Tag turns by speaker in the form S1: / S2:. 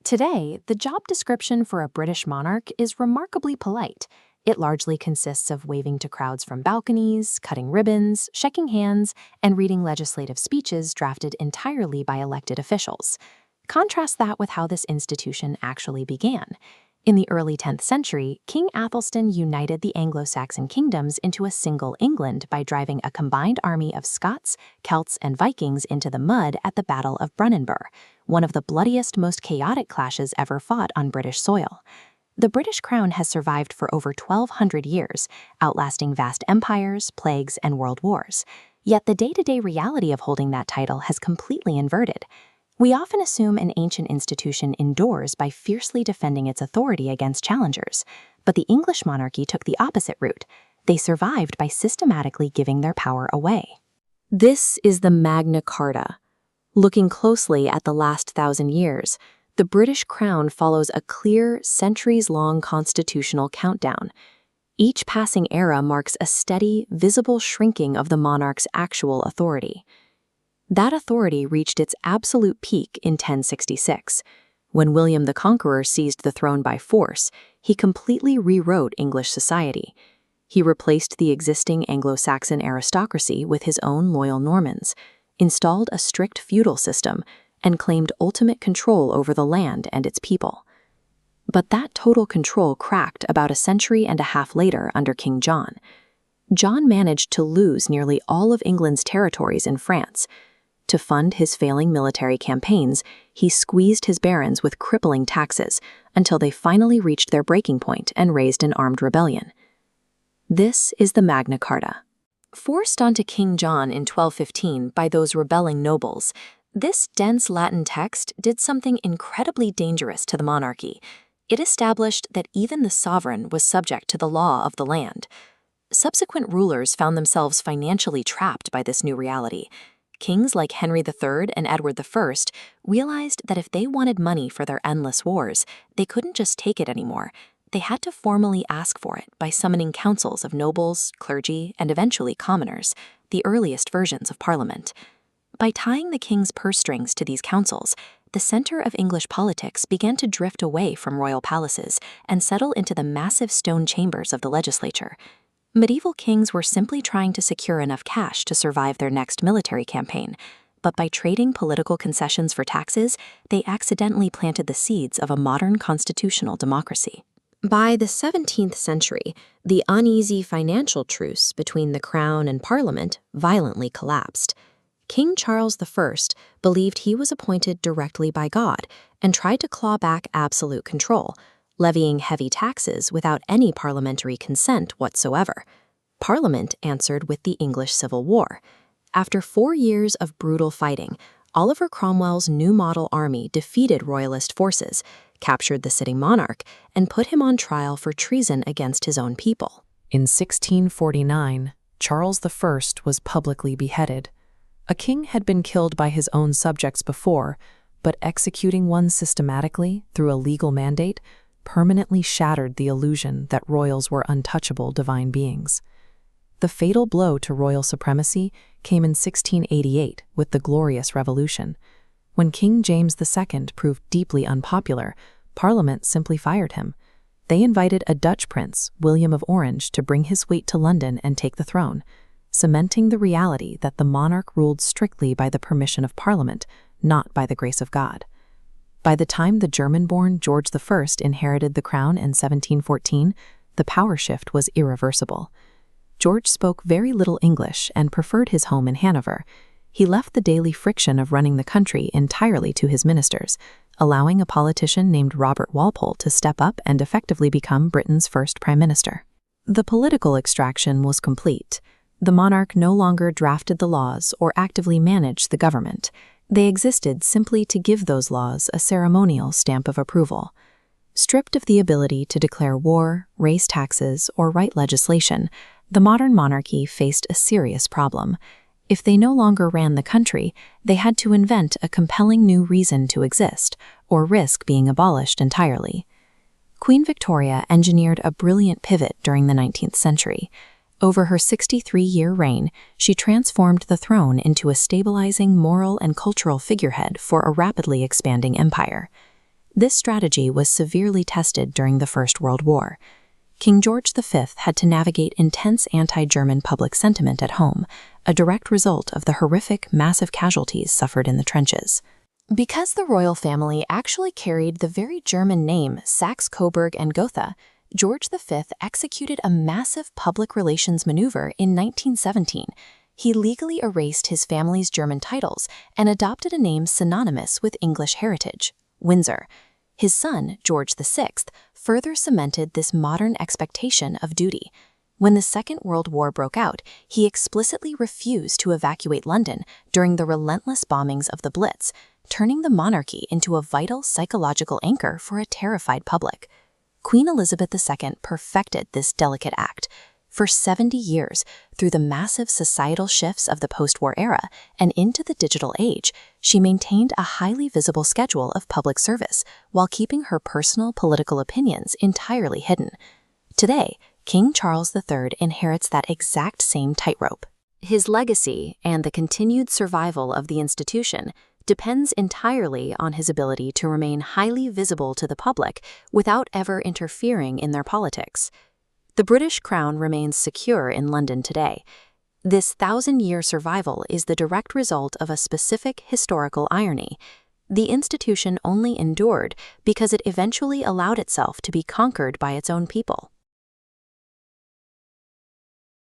S1: Today, the job description for a British monarch is remarkably polite. It largely consists of waving to crowds from balconies, cutting ribbons, shaking hands, and reading legislative speeches drafted entirely by elected officials. Contrast that with how this institution actually began. In the early 10th century, King Athelstan united the Anglo-Saxon kingdoms into a single England by driving a combined army of Scots, Celts, and Vikings into the mud at the Battle of Brunanburh, one of the bloodiest, most chaotic clashes ever fought on British soil. The British crown has survived for over 1,200 years, outlasting vast empires, plagues, and world wars. Yet the day-to-day reality of holding that title has completely inverted. We often assume an ancient institution endures by fiercely defending its authority against challengers, but the English monarchy took the opposite route. They survived by systematically giving their power away. This is the Magna Carta. Looking closely at the last 1,000 years, the British crown follows a clear, centuries-long constitutional countdown. Each passing era marks a steady, visible shrinking of the monarch's actual authority. That authority reached its absolute peak in 1066. When William the Conqueror seized the throne by force, he completely rewrote English society. He replaced the existing Anglo-Saxon aristocracy with his own loyal Normans, installed a strict feudal system, and claimed ultimate control over the land and its people. But that total control cracked about a century and a half later under King John. John managed to lose nearly all of England's territories in France. To fund his failing military campaigns, he squeezed his barons with crippling taxes until they finally reached their breaking point and raised an armed rebellion. This is the Magna Carta. Forced onto King John in 1215 by those rebelling nobles, this dense Latin text did something incredibly dangerous to the monarchy. It established that even the sovereign was subject to the law of the land. Subsequent rulers found themselves financially trapped by this new reality. Kings like Henry III and Edward I realized that if they wanted money for their endless wars, they couldn't just take it anymore. They had to formally ask for it by summoning councils of nobles, clergy, and eventually commoners, the earliest versions of Parliament. By tying the king's purse strings to these councils, the center of English politics began to drift away from royal palaces and settle into the massive stone chambers of the legislature. Medieval kings were simply trying to secure enough cash to survive their next military campaign, but by trading political concessions for taxes, they accidentally planted the seeds of a modern constitutional democracy. By the 17th century, the uneasy financial truce between the crown and Parliament violently collapsed. King Charles I believed he was appointed directly by God and tried to claw back absolute control, levying heavy taxes without any parliamentary consent whatsoever. Parliament answered with the English Civil War. After 4 years of brutal fighting, Oliver Cromwell's new model army defeated royalist forces, captured the sitting monarch, and put him on trial for treason against his own people.
S2: In 1649, Charles I was publicly beheaded. A king had been killed by his own subjects before, but executing one systematically through a legal mandate permanently shattered the illusion that royals were untouchable divine beings. The fatal blow to royal supremacy came in 1688 with the Glorious Revolution. When King James II proved deeply unpopular, Parliament simply fired him. They invited a Dutch prince, William of Orange, to bring his suite to London and take the throne, cementing the reality that the monarch ruled strictly by the permission of Parliament, not by the grace of God. By the time the German-born George I inherited the crown in 1714, the power shift was irreversible. George spoke very little English and preferred his home in Hanover. He left the daily friction of running the country entirely to his ministers, allowing a politician named Robert Walpole to step up and effectively become Britain's first prime minister. The political extraction was complete. The monarch no longer drafted the laws or actively managed the government. They existed simply to give those laws a ceremonial stamp of approval. Stripped of the ability to declare war, raise taxes, or write legislation, the modern monarchy faced a serious problem. If they no longer ran the country, they had to invent a compelling new reason to exist, or risk being abolished entirely. Queen Victoria engineered a brilliant pivot during the 19th century. Over her 63-year reign, she transformed the throne into a stabilizing moral and cultural figurehead for a rapidly expanding empire.
S1: This strategy was severely tested during the First World War. King George V had to navigate intense anti-German public sentiment at home, a direct result of the horrific, massive casualties suffered in the trenches. Because the royal family actually carried the very German name Saxe-Coburg and Gotha, George V executed a massive public relations maneuver in 1917. He legally erased his family's German titles and adopted a name synonymous with English heritage, Windsor. His son, George VI, further cemented this modern expectation of duty. When the Second World War broke out, he explicitly refused to evacuate London during the relentless bombings of the Blitz, turning the monarchy into a vital psychological anchor for a terrified public. Queen Elizabeth II perfected this delicate act. For 70 years, through the massive societal shifts of the post-war era and into the digital age, she maintained a highly visible schedule of public service while keeping her personal political opinions entirely hidden. Today, King Charles III inherits that exact same tightrope. His legacy and the continued survival of the institution depends entirely on his ability to remain highly visible to the public without ever interfering in their politics. The British crown remains secure in London today. This 1,000-year survival is the direct result of a specific historical irony. The institution only endured because it eventually allowed itself to be conquered by its own people.